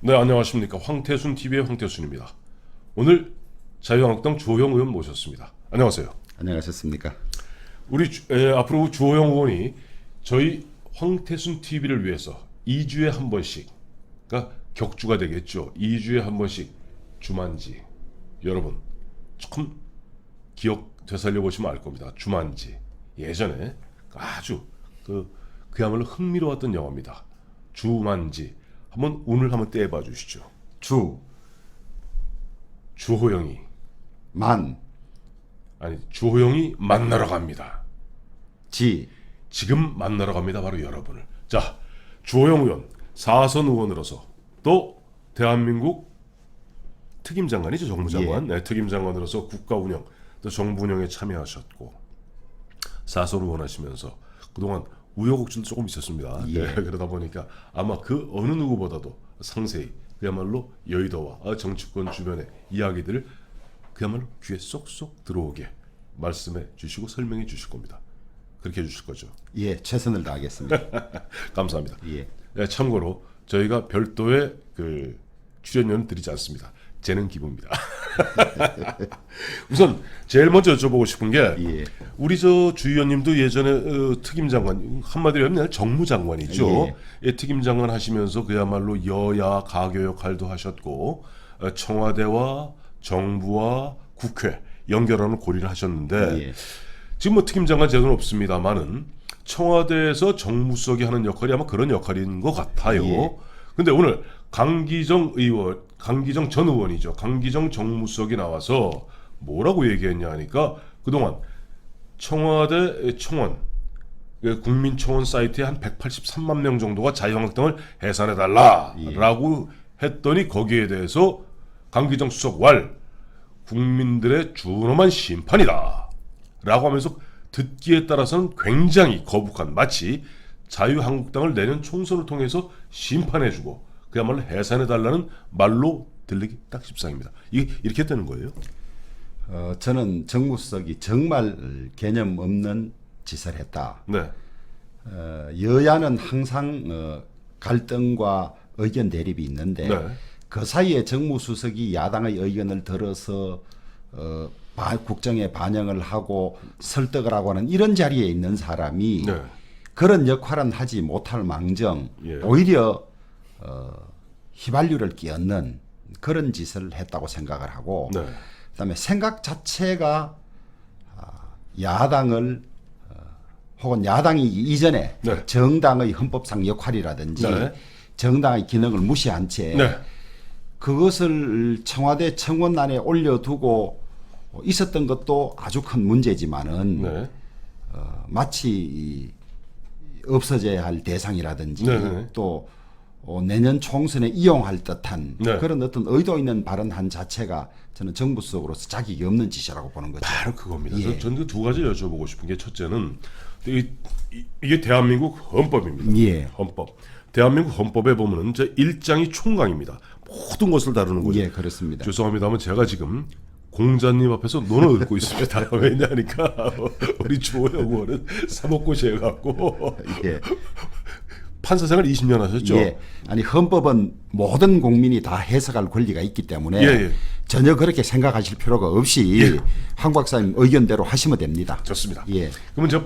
네, 안녕하십니까. 황태순 TV의 황태순입니다. 오늘 자유한국당 주호영 의원 모셨습니다. 안녕하세요. 안녕하셨습니까? 우리 앞으로 주호영 의원이 저희 황태순 TV를 위해서 2주에 한 번씩, 그러니까 격주가 되겠죠. 2주에 한 번씩 주만지, 여러분 조금 기억 되살려 보시면 알 겁니다. 주만지 예전에 아주 그야말로 흥미로웠던 영화입니다. 주만지 한번 오늘 한번 떼봐 주시죠. 주호영이 주호영이 만나러 갑니다. 지금 만나러 갑니다. 바로 여러분을. 자, 주호영 의원 4선 의원으로서 또 대한민국 특임장관이죠. 정무장관. 네, 특임장관으로서 국가운영 또 정부 운영에 참여하셨고 4선 의원 하시면서 그동안 우여곡절도 조금 있었습니다. 네, 그러다 보니까 아마 그 어느 누구보다도 상세히 그야말로 여의도와 정치권 주변의 이야기들을 그야말로 귀에 쏙쏙 들어오게 말씀해 주시고 설명해 주실 겁니다. 그렇게 해주실 거죠? 예, 최선을 다하겠습니다. 감사합니다. 예. 네, 참고로 저희가 별도의 출연료는 드리지 않습니다. 재능 기부입니다. 우선 제일 먼저 여쭤보고 싶은 게 우리 주 의원님도 예전에 특임장관 한마디로 하면 정무장관이죠. 예, 특임장관 하시면서 그야말로 여야 가교 역할도 하셨고 청와대와 정부와 국회 연결하는 고리를 하셨는데 지금 뭐 특임장관 제도는 없습니다만은 청와대에서 정무수석이 하는 역할이 아마 그런 역할인 것 같아요. 근데 오늘 강기정 전 의원이죠. 강기정 정무수석이 나와서 뭐라고 얘기했냐 하니까 그동안 청와대 청원 국민청원 사이트에 한 183만 명 정도가 자유한국당을 해산해달라라고 했더니 거기에 대해서 강기정 수석 국민들의 준엄한 심판이다 라고 하면서 듣기에 따라서는 굉장히 거북한, 마치 자유한국당을 내년 총선을 통해서 심판해주고 그야말로 해산해달라는 말로 들리기 딱 십상입니다. 이게 이렇게 되는 거예요? 저는 정무수석이 정말 개념 없는 짓을 했다. 네. 여야는 항상 갈등과 의견 대립이 있는데 그 사이에 정무수석이 야당의 의견을 들어서 국정에 반영을 하고 설득을 하고 하는 이런 자리에 있는 사람이 그런 역할은 하지 못할 망정 오히려 휘발유를 끼얹는 그런 짓을 했다고 생각을 하고 그다음에 생각 자체가 야당을 혹은 야당이 이전에 정당의 헌법상 역할이라든지 정당의 기능을 무시한 채 그것을 청와대 청원란에 올려두고 있었던 것도 아주 큰 문제지만은 마치 없어져야 할 대상이라든지 또 내년 총선에 이용할 듯한 그런 어떤 의도 있는 발언한 자체가 저는 정부수석으로서 자격이 없는 짓이라고 보는 거죠. 바로 그겁니다. 저는 두 가지 여쭤보고 싶은 게 첫째는 이게 대한민국 헌법입니다. 헌법. 대한민국 헌법에 보면은 제 1장이 총강입니다. 모든 것을 다루는 거죠. 예, 그렇습니다. 죄송합니다만 제가 지금 공자님 앞에서 논을 읊고 있습니다. 왜냐하니까 우리 주호영 의원은 사법고시에 갖고 판사 생활 20년 하셨죠? 아니 헌법은 모든 국민이 다 해석할 권리가 있기 때문에 전혀 그렇게 생각하실 필요가 없이 황 박사님 의견대로 하시면 됩니다. 좋습니다. 그러면 저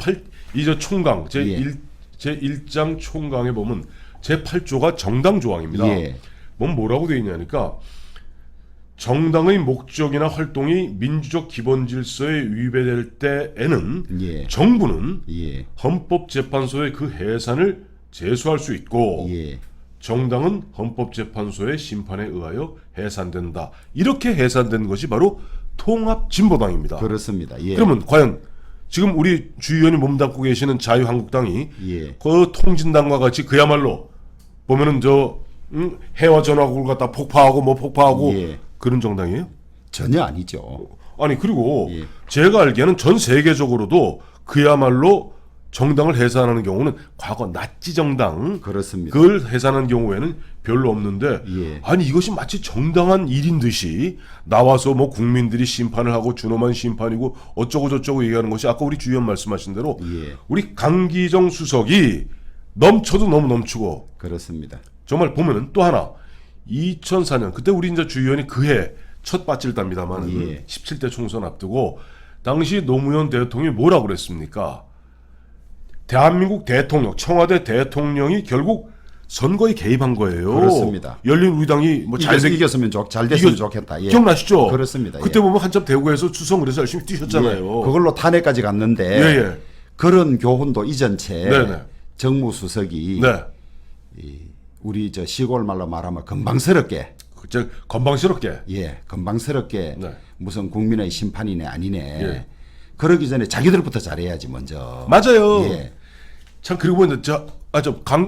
총강 제1장 총강에 보면 제8조가 정당 조항입니다. 뭐라고 되어 있냐니까 정당의 목적이나 활동이 민주적 기본 질서에 위배될 때에는 정부는 헌법재판소에 그 해산을 제소할 수 있고 정당은 헌법재판소의 심판에 의하여 해산된다. 이렇게 해산된 것이 바로 통합진보당입니다. 그렇습니다. 그러면 과연 지금 우리 주 의원이 몸담고 계시는 자유한국당이 그 통진당과 같이 그야말로 보면은 해와 전화국을 갖다 폭파하고 그런 정당이에요? 전혀 아니죠. 아니 그리고 제가 알기에는 전 세계적으로도 그야말로 정당을 해산하는 경우는 과거 나치 정당 그걸 해산한 경우에는 별로 없는데 아니 이것이 마치 정당한 일인 듯이 나와서 뭐 국민들이 심판을 하고 준엄한 심판이고 어쩌고 저쩌고 얘기하는 것이 아까 우리 주 의원 말씀하신 대로 우리 강기정 수석이 넘쳐도 너무 넘치고 그렇습니다. 정말 보면은 또 하나 2004년 그때 우리 이제 주의원이 그해 첫 빠질답니다만 예. 17대 총선 앞두고 당시 노무현 대통령이 뭐라고 그랬습니까? 대한민국 대통령, 청와대 대통령이 결국 선거에 개입한 거예요. 그렇습니다. 열린우리당이 뭐 이겼으면 잘 됐으면 좋겠다. 예. 기억나시죠? 그렇습니다. 그때 예. 보면 한참 대구에서 추성을 해서 열심히 뛰셨잖아요. 예. 그걸로 탄핵까지 갔는데 예, 예. 그런 교훈도 잊은 채 네네. 정무수석이 네. 우리 저 시골 말로 말하면 건방스럽게 저 건방스럽게. 건방스럽게 네. 무슨 국민의 심판이네 아니네. 예. 그러기 전에 자기들부터 잘해야지 먼저. 맞아요. 예. 참 그리고 이제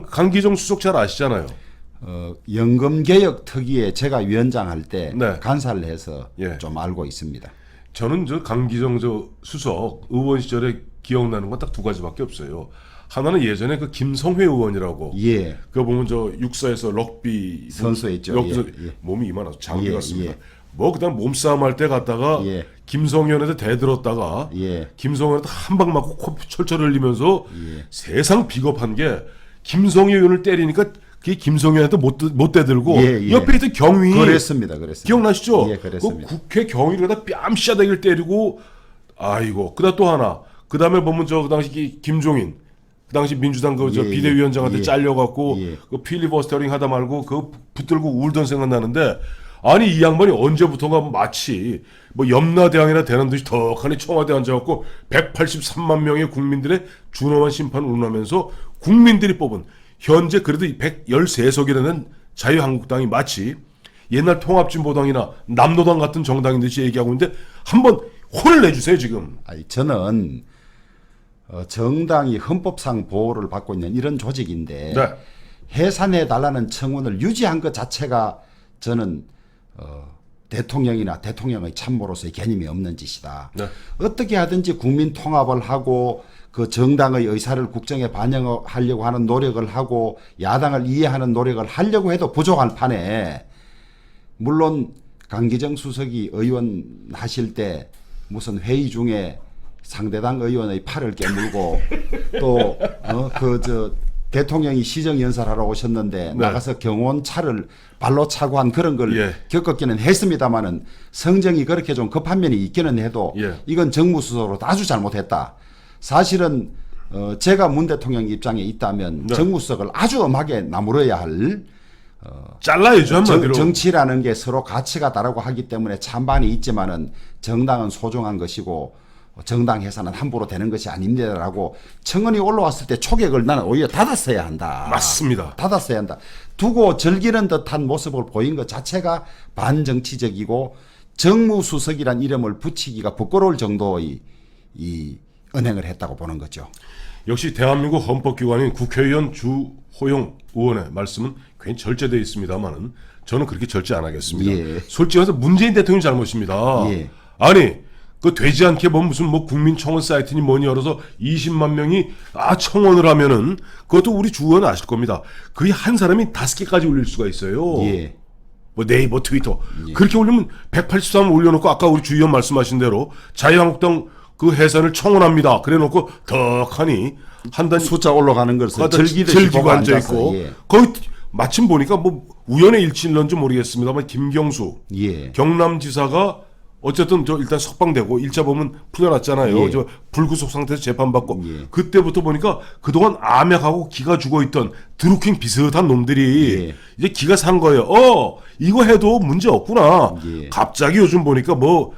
강기정 수석 잘 아시잖아요. 연금개혁 특위에 제가 위원장 할 때 네. 간사를 해서 예. 좀 알고 있습니다. 저는 저 강기정 수석 의원 시절에 기억나는 건 딱 두 가지밖에 없어요. 하나는 예전에 그 김성회 의원이라고. 예. 그거 보면 저 육사에서 럭비 선수했죠. 럭비 예, 예. 몸이 이만해서 장비 예, 같습니다. 예. 뭐 그다음 몸싸움 할 때 갔다가 예. 김성현한테 대들었다가 예. 김성현한테 한 방 맞고 코 철철 흘리면서 예. 세상 비겁한 게 김성현 의원을 때리니까 그게 김성현한테 못 대들고 예, 예. 옆에 있던 경위 그랬습니다. 기억나시죠? 예, 그랬습니다. 그 국회 경위를 갖다 뺨씨아대기를 때리고 아이고 그다 또 하나 그 다음에 보면 저 그 당시 김종인 그 당시 민주당 그 저 예, 비대위원장한테 예. 잘려갖고 예. 그 필리버스터링 하다 말고 그 붙들고 울던 생각 나는데 아니 이 양반이 언제부턴가 마치 뭐 염라대왕이나 되는 듯이 덕하니 청와대 앉아갖고 183만 명의 국민들의 준엄한 심판을 운운하면서 국민들이 뽑은 현재 그래도 113석이라는 자유한국당이 마치 옛날 통합진보당이나 남노당 같은 정당인 듯이 얘기하고 있는데 한번 혼을 내주세요 지금. 아니, 저는 정당이 헌법상 보호를 받고 있는 이런 조직인데 네. 해산해 달라는 청원을 유지한 것 자체가 저는 대통령이나 대통령의 참모로서의 개념이 없는 짓이다. 네. 어떻게 하든지 국민 통합을 하고 그 정당의 의사를 국정에 반영하려고 하는 노력을 하고 야당을 이해하는 노력을 하려고 해도 부족할 판에 물론 강기정 수석이 의원 하실 때 무슨 회의 중에 상대당 의원의 팔을 깨물고 또 대통령이 시정 연설하러 오셨는데 네. 나가서 경호원 차를 발로 차고 한 그런 걸 예. 겪었기는 했습니다마는 성정이 그렇게 좀 급한 면이 있기는 해도 예. 이건 정무수석으로 아주 잘못했다. 사실은 제가 문 대통령 입장에 있다면 네. 정무수석을 아주 엄하게 나무라야 할 잘라야죠 한마디로. 정치라는 게 서로 가치가 다르고 하기 때문에 찬반이 있지만은 정당은 소중한 것이고 정당 해산은 함부로 되는 것이 아닙니다라고 청원이 올라왔을 때 초객을 나는 오히려 닫았어야 한다. 맞습니다. 닫았어야 한다. 두고 즐기는 듯한 모습을 보인 것 자체가 반정치적이고 정무수석이란 이름을 붙이기가 부끄러울 정도의 이 은행을 했다고 보는 거죠. 역시 대한민국 헌법기관인 국회의원 주호영 의원의 말씀은 괜히 절제되어 있습니다만은 저는 그렇게 절제 안 하겠습니다. 예. 솔직히 말해서 문재인 대통령 잘못입니다. 예. 아니 그 되지 않게 무슨 국민청원 사이트니 뭐니 열어서 20만 명이 청원을 하면은 그것도 우리 주 의원 아실 겁니다. 그게 한 사람이 5개까지 올릴 수가 있어요. 예. 뭐 네이버, 트위터 그렇게 올리면 183 올려놓고 아까 우리 주 의원 말씀하신 대로 자유한국당 그 해산을 청원합니다. 그래놓고 덕하니 한단 숫자 올라가는 것을 즐기듯이 즐기고 보고 앉아 앉아서, 있고 예. 거기 마침 보니까 뭐 우연의 일치인지 모르겠습니다만 김경수 예. 경남지사가 어쨌든 저 일단 석방되고 1차 보면 풀려났잖아요. 예. 저 불구속 상태에서 재판받고 예. 그때부터 보니까 그동안 암약하고 기가 죽어있던 드루킹 비슷한 놈들이 예. 이제 기가 산 거예요. 이거 해도 문제 없구나. 예. 갑자기 요즘 보니까 뭐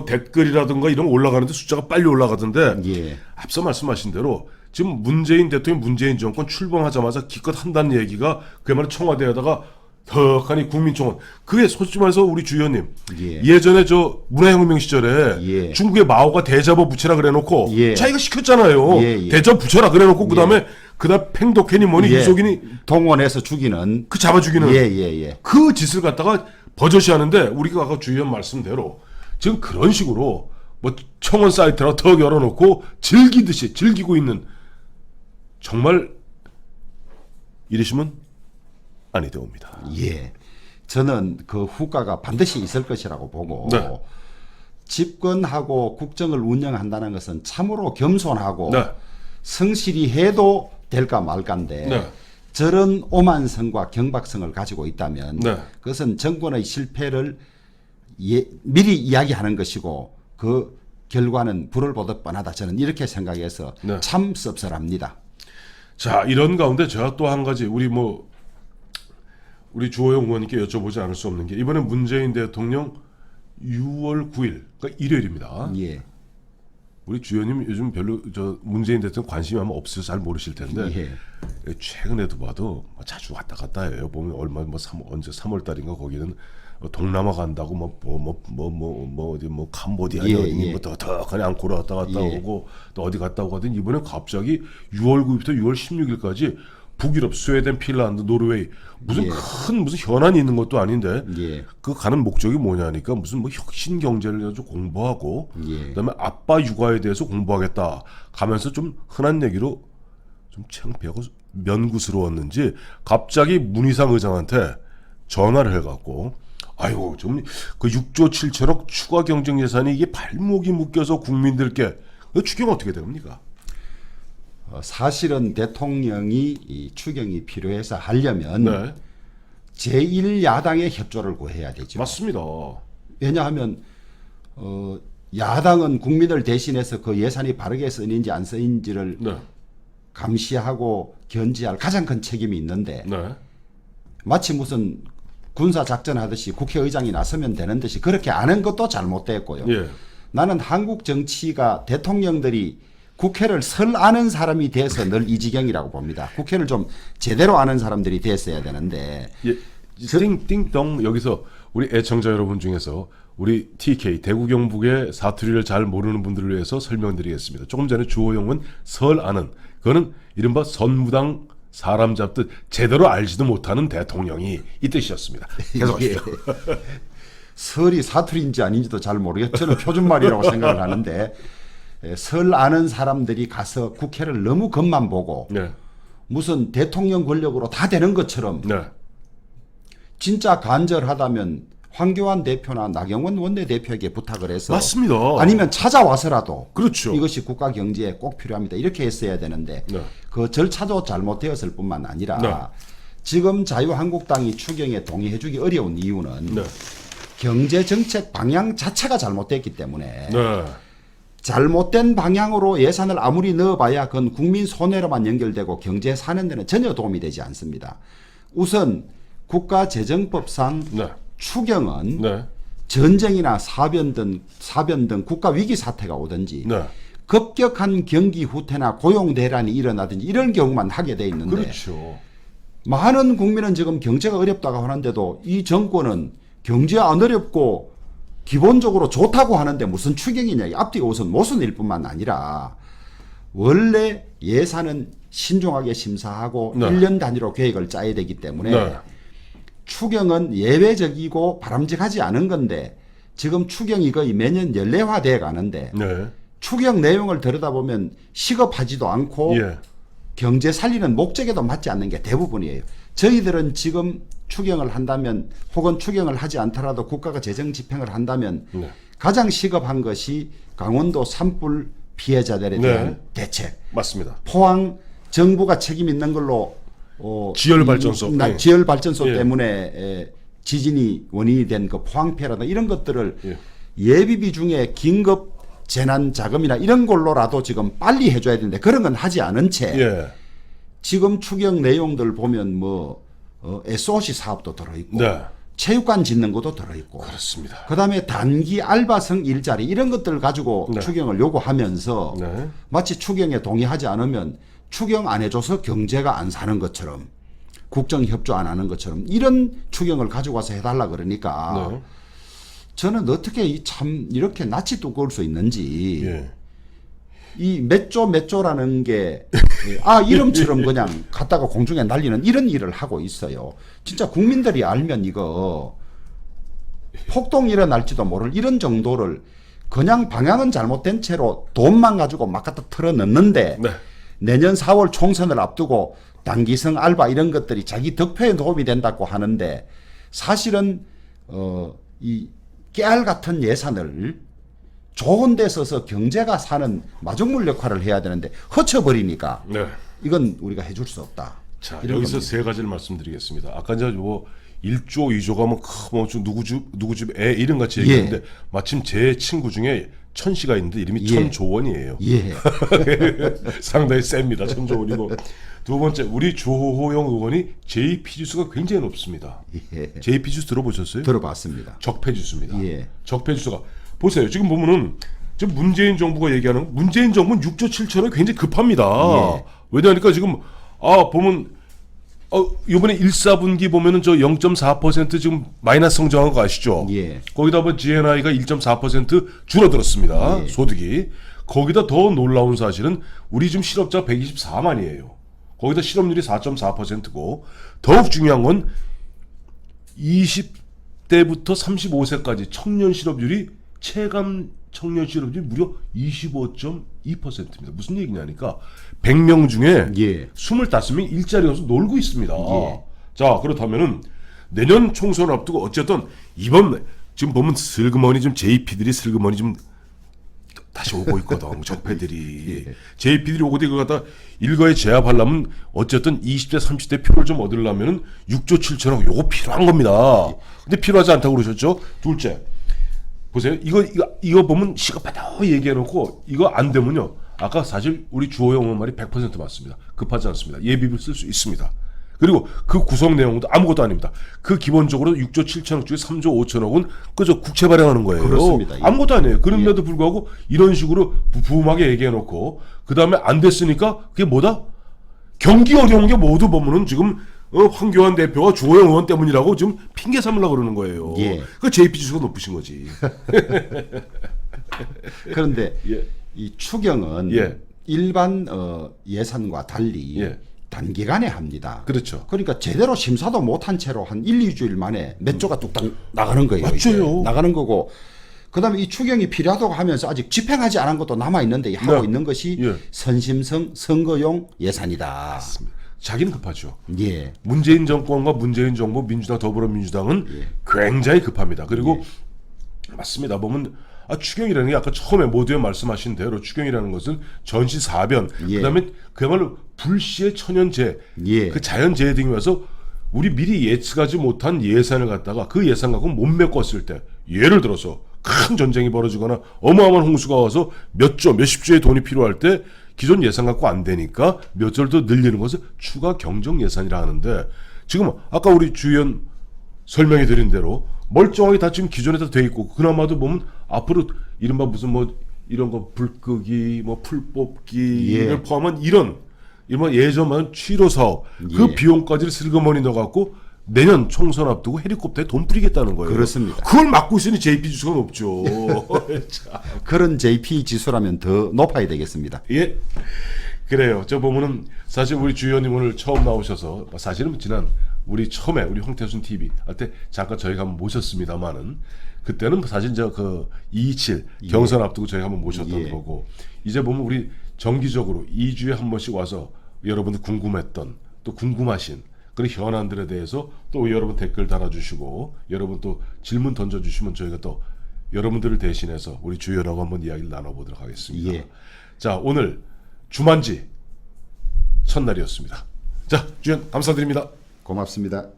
댓글이라든가 이런 거 올라가는데 숫자가 빨리 올라가던데 예. 앞서 말씀하신 대로 지금 문재인 대통령 문재인 정권 출범하자마자 기껏 한다는 얘기가 그야말로 청와대에다가 덕하니 국민청원 그게 솔직히 말해서 우리 주 의원님 예. 예전에 저 문화혁명 시절에 예. 중국의 마오가 대접어 붙이라 그래놓고 예. 자기가 시켰잖아요. 예, 예. 대접 붙여라 그래놓고 그다음에 팽독해니 뭐니 예. 유속인이 동원해서 죽이는 그 잡아 죽이는 예. 그 짓을 갖다가 버젓이 하는데 우리가 아까 주 의원 말씀대로 지금 그런 식으로 뭐 청원 사이트나 턱 열어놓고 즐기듯이 즐기고 있는 정말 이러시면 아니 되옵니다. 예. 저는 그 후과가 반드시 있을 것이라고 보고 네. 집권하고 국정을 운영한다는 것은 참으로 겸손하고 네. 성실히 해도 될까 말까인데 네. 저런 오만성과 경박성을 가지고 있다면 네. 그것은 정권의 실패를 미리 이야기하는 것이고 그 결과는 불을 보듯 뻔하다. 저는 이렇게 생각해서 네. 참 씁쓸합니다. 자, 이런 가운데 제가 또 한 가지 우리 주호영 의원님께 여쭤보지 않을 수 없는 게 이번에 문재인 대통령 6월 9일 그러니까 일요일입니다. 예. 우리 주 의원님 요즘 별로 문재인 대통령 관심이 아마 없어서 잘 모르실 텐데 최근에도 봐도 자주 왔다 갔다 해요. 보면 얼마 언제 3월 달인가 거기는 동남아 간다고 어디 캄보디아 어디부터 덕하니 앙코르 왔다 갔다 오고 또 어디 갔다 오고 하더니 이번에 갑자기 6월 9일부터 6월 16일까지 북유럽, 스웨덴, 핀란드, 노르웨이 무슨 무슨 현안이 있는 것도 아닌데 그 가는 목적이 뭐냐니까 무슨 혁신 경제를 가지고 공부하고 그다음에 아빠 육아에 대해서 공부하겠다 가면서 좀 흔한 얘기로 좀 창피하고 면구스러웠는지 갑자기 문희상 의장한테 전화를 해갖고 아이고 좀 그 6조 7천억 추가 경정 예산이 이게 발목이 묶여서 국민들께 추경 어떻게 됩니까? 사실은 대통령이 이 추경이 필요해서 하려면 제1야당의 협조를 구해야 되죠. 맞습니다. 왜냐하면 야당은 국민을 대신해서 그 예산이 바르게 쓰인지 안 쓰인지를 감시하고 견지할 가장 큰 책임이 있는데 마치 무슨 군사 작전하듯이 국회의장이 나서면 되는 듯이 그렇게 안 한 것도 잘못됐고요. 나는 한국 정치가 대통령들이 국회를 설 아는 사람이 돼서 늘 이 지경이라고 봅니다. 국회를 좀 제대로 아는 사람들이 됐어야 되는데. 띵띵동 여기서 우리 애청자 여러분 중에서 우리 TK 대구 경북의 사투리를 잘 모르는 분들을 위해서 설명드리겠습니다. 조금 전에 주호영은 설 아는 그거는 이른바 선무당 사람 잡듯 제대로 알지도 못하는 대통령이 이 뜻이었습니다. 계속하시죠. 설이 사투리인지 아닌지도 잘 모르겠죠. 저는 표준말이라고 생각을 하는데 설 아는 사람들이 가서 국회를 너무 겉만 보고 무슨 대통령 권력으로 다 되는 것처럼 진짜 간절하다면 황교안 대표나 나경원 원내대표에게 부탁을 해서 맞습니다. 아니면 찾아와서라도 그렇죠. 이것이 국가 경제에 꼭 필요합니다. 이렇게 했어야 되는데 그 절차도 잘못되었을 뿐만 아니라 지금 자유한국당이 추경에 동의해주기 어려운 이유는 경제정책 방향 자체가 잘못됐기 때문에 잘못된 방향으로 예산을 아무리 넣어봐야 그건 국민 손해로만 연결되고 경제 사는 데는 전혀 도움이 되지 않습니다. 우선 국가재정법상 추경은 전쟁이나 사변 등 국가 위기 사태가 오든지 급격한 경기 후퇴나 고용 대란이 일어나든지 이런 경우만 하게 돼 있는데 많은 국민은 지금 경제가 어렵다고 하는데도 이 정권은 경제 안 어렵고 기본적으로 좋다고 하는데 무슨 추경이냐. 앞뒤가 우선 모순일 뿐만 아니라 원래 예산은 신중하게 심사하고 1년 단위로 계획을 짜야 되기 때문에 추경은 예외적이고 바람직하지 않은 건데 지금 추경이 거의 매년 연례화돼 가는데 추경 내용을 들여다보면 시급하지도 않고 경제 살리는 목적에도 맞지 않는 게 대부분이에요. 저희들은 지금 추경을 한다면 혹은 추경을 하지 않더라도 국가가 재정 집행을 한다면 가장 시급한 것이 강원도 산불 피해자들에 대한 대책. 맞습니다. 포항 정부가 책임 있는 걸로 지열발전소 지열발전소 때문에 지진이 원인이 된 그 포항 피해라든가 이런 것들을 예비비 중에 긴급 재난 자금이나 이런 걸로라도 지금 빨리 해줘야 되는데 그런 건 하지 않은 채 지금 추경 내용들 보면 SOC 사업도 들어있고 체육관 짓는 것도 들어있고 그렇습니다. 그다음에 단기 알바성 일자리 이런 것들을 가지고 추경을 요구하면서 마치 추경에 동의하지 않으면 추경 안 해줘서 경제가 안 사는 것처럼 국정협조 안 하는 것처럼 이런 추경을 가지고 와서 해달라 그러니까 저는 어떻게 참 이렇게 낯이 두꺼울 수 있는지 이 몇 조라는 게 이름처럼 그냥 갖다가 공중에 날리는 이런 일을 하고 있어요. 진짜 국민들이 알면 이거 폭동이 일어날지도 모를 이런 정도를 그냥 방향은 잘못된 채로 돈만 가지고 막 갖다 털어 넣는데 내년 4월 총선을 앞두고 단기성 알바 이런 것들이 자기 덕표에 도움이 된다고 하는데 사실은 이 깨알 같은 예산을 좋은 데 써서 경제가 사는 마중물 역할을 해야 되는데 허쳐버리니까 이건 우리가 해줄 수 없다. 자, 이런 여기서 겁니다. 세 가지를 말씀드리겠습니다. 아까 이제 뭐 1조, 2조가 뭐 누구 집 애 이름 같이 얘기했는데 마침 제 친구 중에 천 씨가 있는데 이름이 천조원이에요. 예. 상당히 셉니다. 천조원이고 두 번째 우리 조호영 의원이 JP 지수가 굉장히 높습니다. 예. JP 지수 들어보셨어요? 들어봤습니다. 적폐 지수입니다. 예. 적폐 지수가 보세요. 지금 보면은 지금 문재인 정부가 얘기하는 문재인 정부는 6조 7천원 굉장히 급합니다. 예. 왜냐하니까 지금 보면 이번에 1사분기 보면은 저 0.4% 지금 마이너스 성장한 거 아시죠? 예. 거기다 뭐 GNI가 1.4% 줄어들었습니다. 소득이. 거기다 더 놀라운 사실은 우리 지금 실업자 124만이에요. 거기다 실업률이 4.4%고 더욱 중요한 건 20대부터 35세까지 청년 실업률이 체감 청년 실업률이 무려 25.2%입니다. 무슨 얘기냐니까 100명 중에 25명 일자리 가서 놀고 있습니다. 자, 그렇다면은 내년 총선 앞두고 어쨌든 이번 지금 보면 슬그머니 좀 JP들이 슬그머니 좀 다시 오고 있거든. 적폐들이. JP들이 오고 이거 갖다 일거에 제압하려면 어쨌든 20대 30대 표를 좀 얻으려면은 6조 7천억 요거 필요한 겁니다. 근데 필요하지 않다고 그러셨죠? 둘째. 보세요. 이거 보면 시급하다 얘기해놓고 이거 안 되면요. 아까 사실 우리 주호영 의원 말이 100% 맞습니다. 급하지 않습니다. 예비비를 쓸 수 있습니다. 그리고 그 구성 내용도 아무것도 아닙니다. 그 기본적으로 6조 7천억 중에 3조 5천억은 그저 국채 발행하는 거예요. 그렇습니다. 아무것도 아니에요. 그런데도 불구하고 이런 식으로 부음하게 얘기해놓고 그 다음에 안 됐으니까 그게 뭐다? 경기 어려운 게 모두 보면은 지금 황교안 대표와 주호영 의원 때문이라고 지금 핑계 삼으려고 그러는 거예요. 그 JP 지수가 높으신 거지. 그런데 예. 이 추경은 일반 예산과 달리 단기간에 합니다. 그렇죠. 그러니까 제대로 심사도 못한 채로 한 1, 2주일 만에 몇 조가 뚝딱 나가는 거예요. 맞죠. 이게. 나가는 거고 그다음에 이 추경이 필요하다고 하면서 아직 집행하지 않은 것도 남아 있는데 하고 있는 것이 선심성 선거용 예산이다. 맞습니다. 자기는 급하죠. 예. 문재인 정권과 문재인 정부 민주당 더불어민주당은 굉장히 급합니다. 그리고 맞습니다. 보면 추경이라는 게 아까 처음에 모두에 말씀하신 대로 추경이라는 것은 전시사변 그다음에 그야말로 불시의 천연재해 그 자연재해 등에 와서 우리 미리 예측하지 못한 예산을 갖다가 그 예산 갖고 못 메꿨을 때 예를 들어서 큰 전쟁이 벌어지거나 어마어마한 홍수가 와서 몇십 조의 돈이 필요할 때 기존 예산 갖고 안 되니까 몇 절 더 늘리는 것을 추가 경정 예산이라 하는데 지금 아까 우리 주 의원 설명해 드린 대로 멀쩡하게 다 지금 기존에 다 돼 있고 그나마도 보면 앞으로 이른바 무슨 뭐 이런 거 불 끄기 뭐 풀 뽑기를 포함한 이런 예전만 취로 사업 그 비용까지를 슬그머니 넣어갖고 내년 총선 앞두고 헬리콥터에 돈 뿌리겠다는 거예요. 그렇습니다. 그걸 막고 있으니 JP 지수가 높죠. 그런 JP 지수라면 더 높아야 되겠습니다. 예. 그래요. 저 보면은 사실 우리 주 의원님 오늘 처음 나오셔서 사실은 지난 우리 처음에 우리 홍태순 TV 할 때 잠깐 저희가 한번 모셨습니다만은 그때는 사실 그 227 경선 앞두고 저희가 한번 모셨던 거고 이제 보면 우리 정기적으로 2주에 한 번씩 와서 여러분들 궁금했던 또 궁금하신 그런 현안들에 대해서 또 여러분 댓글 달아주시고 여러분 또 질문 던져주시면 저희가 또 여러분들을 대신해서 우리 주 의원하고 한번 이야기를 나눠보도록 하겠습니다. 자, 오늘 주만지 첫날이었습니다. 자, 주 의원 감사드립니다. 고맙습니다.